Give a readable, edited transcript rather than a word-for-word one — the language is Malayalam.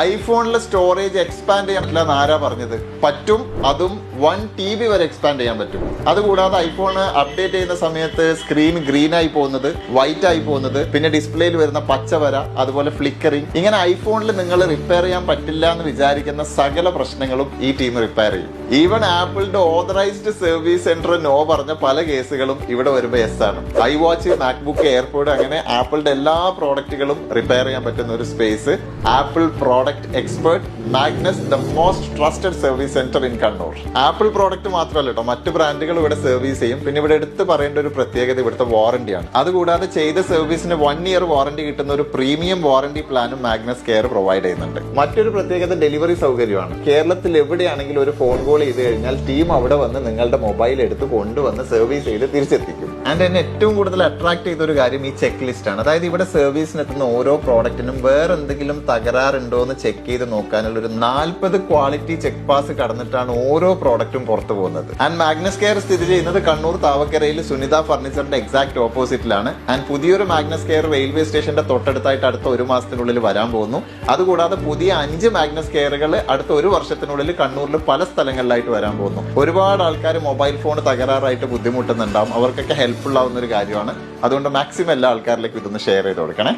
ഐഫോണിലെ സ്റ്റോറേജ് എക്സ്പാൻഡ് ചെയ്യാൻ പറ്റില്ല എന്ന് ആരാ പറഞ്ഞത്? പറ്റും, അതും 1 TB വരെ എക്സ്പാൻഡ് ചെയ്യാൻ പറ്റും. അതുകൂടാതെ ഐഫോൺ അപ്ഡേറ്റ് ചെയ്യുന്ന സമയത്ത് സ്ക്രീൻ ഗ്രീൻ ആയി പോകുന്നത്, വൈറ്റ് ആയി പോകുന്നത്, പിന്നെ ഡിസ്പ്ലേയിൽ വരുന്ന പച്ചവര, അതുപോലെ ഫ്ലിക്കറിങ്, ഇങ്ങനെ ഐഫോണിൽ നിങ്ങൾ റിപ്പയർ ചെയ്യാൻ പറ്റില്ല എന്ന് വിചാരിക്കുന്ന സകല പ്രശ്നങ്ങളും ഈ ടീം റിപ്പയർ ചെയ്യും. ഈവൻ ആപ്പിളിന്റെ ഓതറൈസ്ഡ് സർവീസ് സെന്റർ നോ പറഞ്ഞ പല കേസുകളും ഇവിടെ വരുമ്പോൾ യെസ് ആണ്. ഐവാച്ച്, മാക്ബുക്ക്, എയർപോഡ്, അങ്ങനെ ആപ്പിളിന്റെ എല്ലാ പ്രോഡക്റ്റുകളും റിപ്പയർ ചെയ്യാൻ പറ്റുന്ന ഒരു space apple product expert Magnus, the most trusted service centre in Kannur. Apple product മാത്രമല്ല കേട്ടോ, മറ്റു ബ്രാൻഡുകൾ ഇവിടെ സർവീസ് ചെയ്യും. പിന്നെ ഇവിടെ എടുത്ത് പറയേണ്ട ഒരു പ്രത്യേകത ഇവിടുത്തെ വാറന്റിയാണ്. അതുകൂടാതെ ചെയ്ത സർവീസിന് 1 ഇയർ വാറന്റി കിട്ടുന്ന ഒരു പ്രീമിയം വാറന്റി പ്ലാനും മാഗ്നസ് കെയർ പ്രൊവൈഡ് ചെയ്യുന്നുണ്ട്. മറ്റൊരു പ്രത്യേകത ഡെലിവറി സൗകര്യമാണ്. കേരളത്തിൽ എവിടെയാണെങ്കിലും ഒരു ഫോൺ കോൾ ചെയ്ത് കഴിഞ്ഞാൽ ടീം അവിടെ വന്ന് നിങ്ങളുടെ മൊബൈൽ എടുത്ത് കൊണ്ടുവന്ന് സർവീസ് ചെയ്ത് തിരിച്ചെത്തിക്കും. ആൻഡ് എന്നെ ഏറ്റവും കൂടുതൽ അട്രാക്ട് ചെയ്ത ഒരു കാര്യം ഈ ചെക്ക് ലിസ്റ്റ് ആണ്. അതായത് ഇവിടെ സർവീസിന് എത്തുന്ന ഓരോ പ്രോഡക്റ്റിനും വേറെ എന്തെങ്കിലും തകരാറുണ്ടോ എന്ന് ചെക്ക് ചെയ്ത് നോക്കാനുള്ള ഒരു 40 ക്വാളിറ്റി ചെക്ക് പാസ് കടന്നിട്ടാണ് ഓരോ പ്രോഡക്റ്റും പുറത്തു പോകുന്നത്. ആൻഡ് മാഗ്നസ് കെയർ സ്ഥിതി ചെയ്യുന്നത് കണ്ണൂർ താവക്കരയിൽ സുനിത ഫർണിച്ചറിന്റെ എക്സാക്ട് ഓപ്പോസിറ്റിലാണ്. ആൻഡ് പുതിയൊരു മാഗ്നസ് കെയർ റെയിൽവേ സ്റ്റേഷന്റെ തൊട്ടടുത്തായിട്ട് അടുത്ത 1 മാസത്തിനുള്ളിൽ വരാൻ പോകുന്നു. അതുകൂടാതെ പുതിയ 5 മാഗ്നസ് കെയറുകൾ അടുത്ത 1 വർഷത്തിനുള്ളിൽ കണ്ണൂരിൽ പല സ്ഥലങ്ങളിലായിട്ട് വരാൻ പോകുന്നു. ഒരുപാട് ആൾക്കാർ മൊബൈൽ ഫോൺ തകരാറായിട്ട് ബുദ്ധിമുട്ടുന്നുണ്ടാവും. അവർക്കൊക്കെ ഹെൽപ്ഫുൾ ആവുന്ന ഒരു കാര്യമാണ്. അതുകൊണ്ട് മാക്സിമം എല്ലാ ആൾക്കാരിലേക്കും ഇതൊന്ന് ഷെയർ ചെയ്ത് കൊടുക്കണേ.